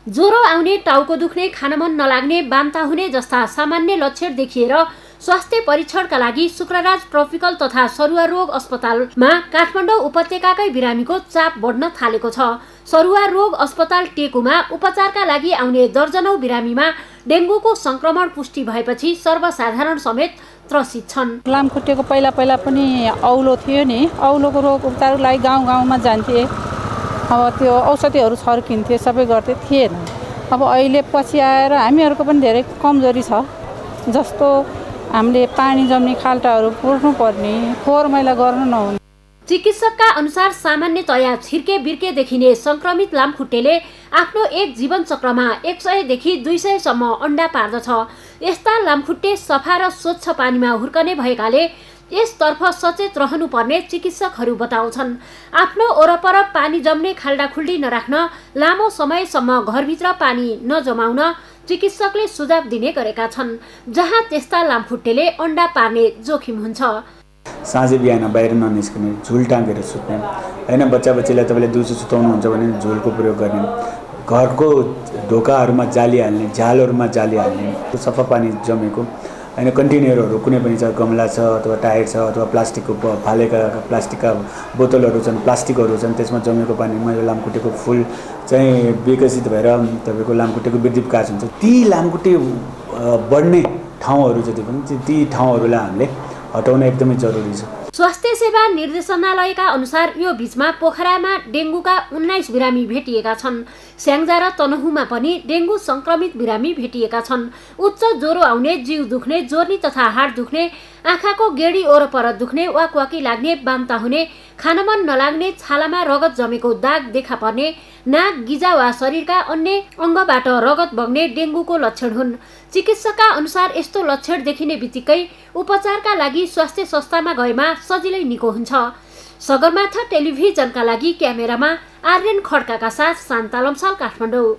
ज्वरो आउने, टाउको दुख्ने, खान मन नलाग्ने, बान्ता हुने जस्ता सामान्य लक्षण देखिएर स्वास्थ्य परीक्षणका लागि शुक्रराज ट्रपिकल तथा सरुवा रोग अस्पतालमा काठमाडौँ उपत्यकाकै बिरामीको चाप बढ्न थालेको छ। सरुवा रोग अस्पताल टेकुमा उपचारका लागि आउने दर्जनौं बिरामीमा डेङ्गुको संक्रमण पुष्टि भएपछि सर्वसाधारण समेत त्रसित छन्। लामखुट्टेको पहिला पनि औलो थियो नि, औलोको रोग उपचारको लागि गाउँमा जान्थे। अब त्यो औषधिहरू छर्किन्थे, सबै गर्थे, थिएन। अब अहिले पछि आएर हामीहरूको पनि धेरै कमजोरी छ। जस्तो हामीले पानी जम्ने खाल्टाहरू पुर्नु पर्ने, फोहोर मैला गर्न नहुने। चिकित्सकका अनुसार सामान्यतया छिर्के बिर्के देखिने संक्रमित लामखुट्टेले आफ्नो एक जीवन चक्रमा 100 देखि 200 सम्म अन्डा पार्दछ। यस्ता लामखुट्टे सफा र स्वच्छ पानीमा हुर्कने भएकाले यसतर्फ सचेत रहनुपर्ने चिकित्सकहरू बताउँछन्। आफ्नो वरपर पानी जम्ने खाल्डाखुल्डी नराख्न, लामो समयसम्म घरभित्र पानी नजमाउन चिकित्सकले सुझाव दिने गरेका छन्, जहाँ त्यस्ता लामखुट्टेले अन्डा पार्ने जोखिम हुन्छ। साँझ बिहान बाहिर ननिस्कने, झुल टाँगेर सुत्ने हैन। बच्चाबच्चीलाई तपाईँले दिउँसो सुताउनुहुन्छ भने झुलको प्रयोग गर्ने, घरको ढोकाहरूमा जाली हाल्ने, झ्यालहरूमा जाली हाल्ने, सफा पानी जमेको हैन। कन्टेनरहरू कुनै पनि छ, गमला छ अथवा टायर छ अथवा प्लास्टिकको फालेका प्लास्टिकका बोतलहरू छन्, प्लास्टिकहरू छन्, त्यसमा जमेको पानीमा यो लामखुट्टेको फुल चाहिँ विकसित भएर तपाईँको लामखुट्टेको वृद्धि विकास हुन्छ। ती लामखुट्टे बढ्ने ठाउँहरू जति पनि ती ठाउँहरूलाई हामीले हटाउन एकदमै जरुरी छ। स्वास्थ्य सेवा निर्देशनालयका अनुसार यो बीचमा पोखरामा डेङ्गुका 19 बिरामी भेटिएका छन्। स्याङ्जा र तनहुमा पनि डेङ्गु संक्रमित बिरामी भेटिएका छन्। उच्च ज्वरो आउने, जिउ दुख्ने, जोर्नी तथा हाड दुख्ने, आँखाको गेडी वरपर दुख्ने, वाकवाकी लाग्ने, बान्ता हुने, खान मन नलाग्ने, छालामा रगत जमेको दाग देखा पर्ने, नाक, गिजा वा शरीरका अन्य अङ्गबाट रगत बग्ने डेङ्गुको लक्षण हुन्। चिकित्सकका अनुसार यस्तो लक्षण देखिने बित्तिकै उपचारका लागि स्वास्थ्य संस्थामा गएमा सजिलै निको हुन्छ। सगरमाथा टेलिभिजनका लागि क्यामेरामा आर्यन खड्काका साथ शान्ता लम्साल, काठमाडौँ।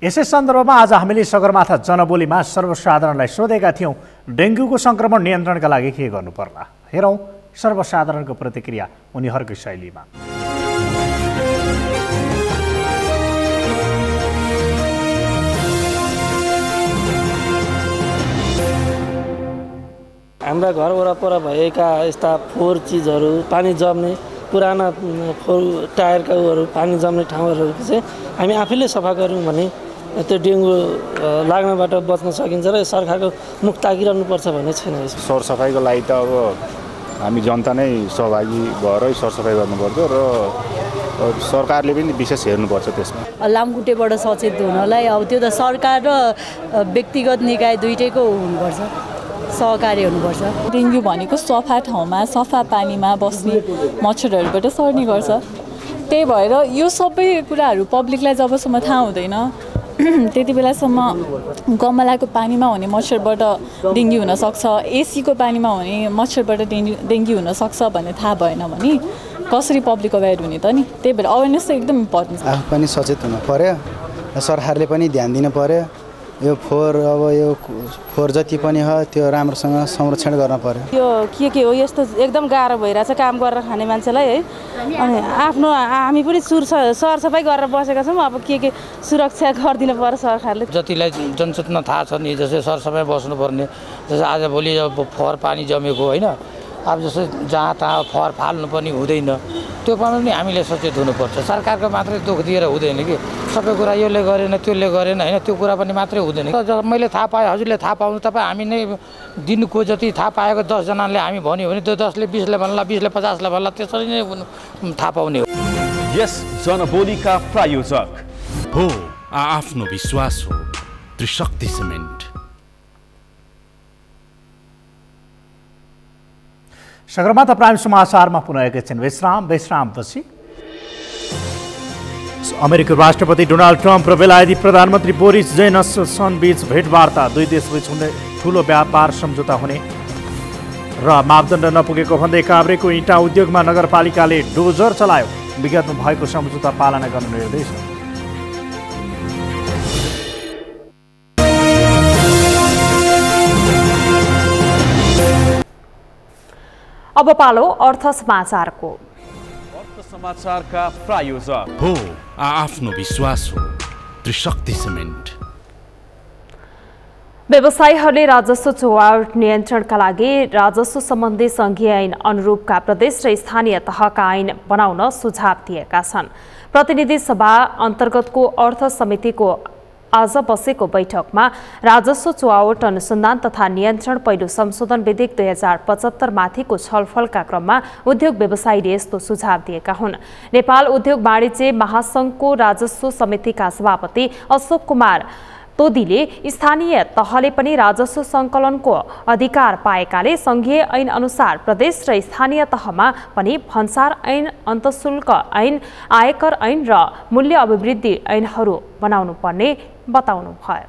यसै सन्दर्भमा आज हामीले सगरमाथा जनबोलीमा सर्वसाधारणलाई सोधेका थियौँ, डेङ्गुको संक्रमण नियन्त्रणका लागि के गर्नुपर्ला। हेरौँ सर्वसाधारणको प्रतिक्रिया उनीहरूकै शैलीमा। हाम्रा घर वरपर भएका यस्ता फोहोर चिजहरू, पानी जम्ने पुराना फोहोर टायरका उहरू पानी जम्ने ठाउँहरू चाहिँ हामी आफैले सफा गऱ्यौँ भने त्यो डेङ्गु लाग्नबाट बच्न सकिन्छ र सरकारको मुख ताकिरहनुपर्छ भन्ने छैन। सरसफाइको लागि त अब हामी जनता नै सहभागी भएर सरसफाइ गर्नुपर्छ र सरकारले पनि विशेष हेर्नुपर्छ त्यसमा। लामखुट्टेबाट सचेत हुनलाई अब त्यो त सरकार र व्यक्तिगत निकाय दुइटैको हुनुपर्छ, सहकारी हुनुपर्छ। डेङ्गु भनेको सफा ठाउँमा सफा पानीमा बस्ने मच्छरहरूबाट सर्ने गर्छ। त्यही भएर यो सबै कुराहरू पब्लिकलाई जबसम्म थाहा हुँदैन त्यति बेलासम्म गमलाको पानीमा हुने मच्छरबाट डेङ्गु हुनसक्छ, एसीको पानीमा हुने मच्छरबाट डेङ्गु हुनसक्छ भन्ने थाहा भएन भने कसरी पब्लिक अवेयर हुने त नि। त्यही भएर अवेरनेस चाहिँ एकदम इम्पोर्टेन्ट छ। आफू पनि सचेत हुनु पर्यो, सरकारले पनि ध्यान दिनु पर्यो। यो फोहोर अब यो फोहोर जति पनि हो त्यो राम्रोसँग संरक्षण गर्न पर्यो। यो के हो यस्तो एकदम गाह्रो भइरहेछ काम गरेर खाने मान्छेलाई है। अनि आफ्नो हामी पनि सरसफाइ गरेर बसेका छौँ। अब के सुरक्षा गरिदिनु पर्यो सरकारले। जतिलाई जनचेतना थाहा छ नि, जस्तै सरसफाइ बस्नुपर्ने, जस्तै आजभोलि अब फोहोर पानी जमेको होइन, अब जस्तै जहाँ तहाँ फोहोर फाल्नु पनि हुँदैन, त्यो पनि हामीले सचेत हुनुपर्छ। सरकारको मात्रै दुःख दिएर हुँदैन कि सबै कुरा यसले गरेन त्यसले गरेन होइन, त्यो कुरा पनि मात्रै हुँदैन। मैले थाहा पाएँ, हजुरले थाहा पाउनु, तपाईँ हामी नै दिनको जति थाहा पाएको 10 जनाले हामी भन्यो भने त्यो 10ले 20ले भन्ला, 20ले 50ले भन्ला, त्यसरी नै थाहा पाउने हो। यस जनबोलीका प्रायोजक हो आफ्नो विश्वास हो त्रिशक्ति सिमेन्ट। सगरमाथा प्राइम समाचारमा पुनः एकैछिन विश्रामपछि अमेरिकी राष्ट्रपति डोनाल्ड ट्रम्प र बेलायती प्रधानमन्त्री बोरिस जोन्सन बीच भेटवार्ता। दुई देशबीच हुने ठूलो व्यापार सम्झौता हुने र मापदण्ड नपुगेको भन्दै काभ्रेको इँटा उद्योगमा नगरपालिकाले डोजर चलायो। विगतमा भएको सम्झौता पालना गर्न निर्देश। अब पालो अर्थ समाचारको। समाचारका प्रायोजक हो आफ्नो विश्वास हो त्रिशक्ति सिमेन्ट। व्यवसायीहरूले राजस्व चुहावट नियन्त्रणका लागि राजस्व सम्बन्धी संघीय ऐन अनुरूपका प्रदेश र स्थानीय तहका ऐन बनाउन सुझाव दिएका छन्। प्रतिनिधि सभा अन्तर्गतको अर्थ समितिको आज बसेको बैठकमा राजस्व चुहावट अनुसन्धान तथा नियन्त्रण पहिलो संशोधन विधेयक 2075 माथिको छलफलका क्रममा उद्योग व्यवसायीले यस्तो सुझाव दिएका हुन्। नेपाल उद्योग वाणिज्य महासंघको राजस्व समितिका सभापति अशोक कुमार तोदीले स्थानीय तहले पनि राजस्व संकलनको अधिकार पाएकाले संघीय ऐन अनुसार प्रदेश र स्थानीय तहमा पनि भन्सार ऐन, अन्तशुल्क ऐन, आयकर ऐन र मूल्य अभिवृद्धि ऐनहरू बनाउनु पर्ने बताउनु भयो।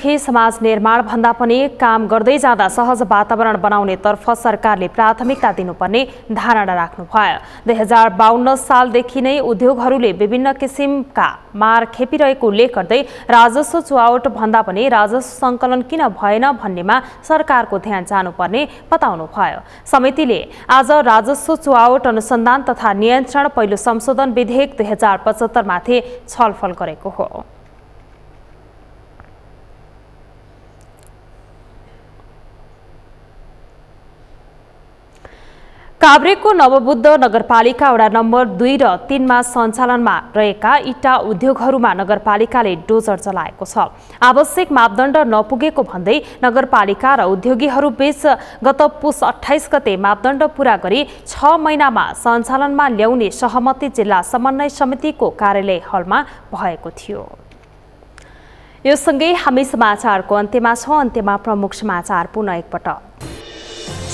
समाज निर्माण भन्दा पनि काम गर्दै जाँदा सहज वातावरण बनाउने तर्फ सरकारले प्राथमिकता दिनुपर्ने धारणा राख्नु भयो। 2052 सालदेखि नै उद्योगहरूले विभिन्न किसिमका मार खेपिरहेको उल्लेख गर्दै राजस्व चुहावट भन्दा पनि राजस्व संकलन किन भएन भन्नेमा सरकारको ध्यान जानुपर्ने बताउनु भयो। समितिले आज राजस्व चुहावट अनुसन्धान तथा नियन्त्रण पहिलो संशोधन विधेयक 2075 माथि छलफल गरेको हो। काभ्रेको नवबुद्ध नगरपालिका वडा नम्बर 2 र 3 मा सञ्चालनमा रहेका इँटा उद्योगहरूमा नगरपालिकाले डोजर चलाएको छ। आवश्यक मापदण्ड नपुगेको भन्दै नगरपालिका र उद्योगीहरू बीच गत पुस 28 गते मापदण्ड पूरा गरी 6 महिनामा सञ्चालनमा ल्याउने सहमति जिल्ला समन्वय समितिको कार्यालय हलमा भएको थियो। यो सँगै हामी समाचारको अन्त्यमा छौं। अन्त्यमा प्रमुख समाचार पुनः एकपटक।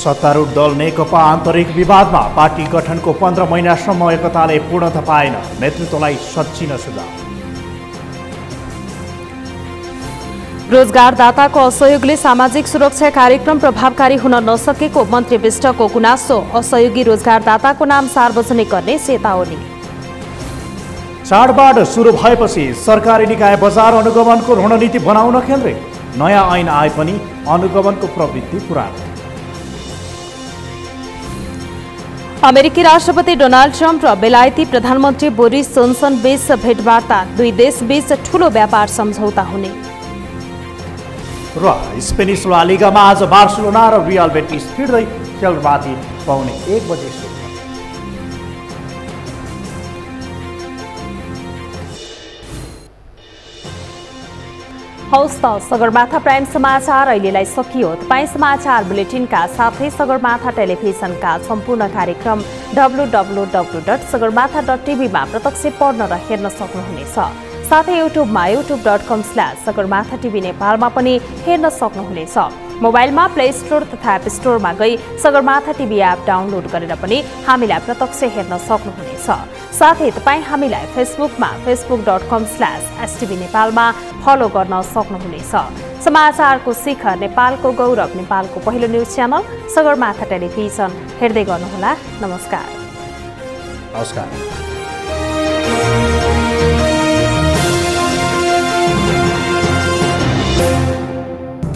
सत्तारूढ दल नेकपा आन्तरिक विवादमा पार्टी गठनको 15 महिनासम्म एकताले पूर्णता पाएन, नेतृत्वलाई सच्चिन सुझाव। रोजगारदाताको असहयोगले सामाजिक सुरक्षा कार्यक्रम प्रभावकारी हुन नसकेको मन्त्री विष्टको गुनासो, असहयोगी रोजगारदाताको नाम सार्वजनिक गर्ने चेतावनी। चाडबाड सुरु भएपछि सरकारी निकाय बजार अनुगमनको रणनीति बनाउन केन्द्रित, नयाँ ऐन आए पनि अनुगमनको प्रवृत्ति पुरानो। अमेरिकी राष्ट्रपति डोनाल्ड ट्रम्प र बेलायती प्रधानमन्त्री बोरिस जोन्सन बीच भेटवार्ता। दुई देश बीच ठूलो व्यापार सम्झौता हुने। र स्पेनिस ला लिगामा आज बार्सिलोना र रियल बेटिस भिड्दै खेल राति 1:15 बजे सुरु। हौस् त सगरमाथा प्राइम समाचार अहिलेलाई सकियो। तपाईँ समाचार बुलेटिनका साथै सगरमाथा टेलिभिजनका सम्पूर्ण कार्यक्रम www.sagarmatha.tv मा प्रत्यक्ष पढ्न र हेर्न सक्नुहुनेछ। साथै युट्युबमा youtube.com/sagarmatha TV नेपालमा पनि हेर्न सक्नुहुनेछ। मोबाइलमा प्ले स्टोर तथा एप स्टोरमा गई सगरमाथा टिभी एप डाउनलोड गरेर पनि हामीलाई प्रत्यक्ष हेर्न सक्नुहुनेछ। साथै तपाईँ हामीलाई फेसबुकमा facebook.com/stv नेपालमा फलो गर्न सक्नुहुनेछ। समाचारको शिखर नेपालको गौरव नेपालको पहिलो न्युज च्यानल सगरमाथा टेलिभिजन हेर्दै गर्नुहोला। नमस्कार।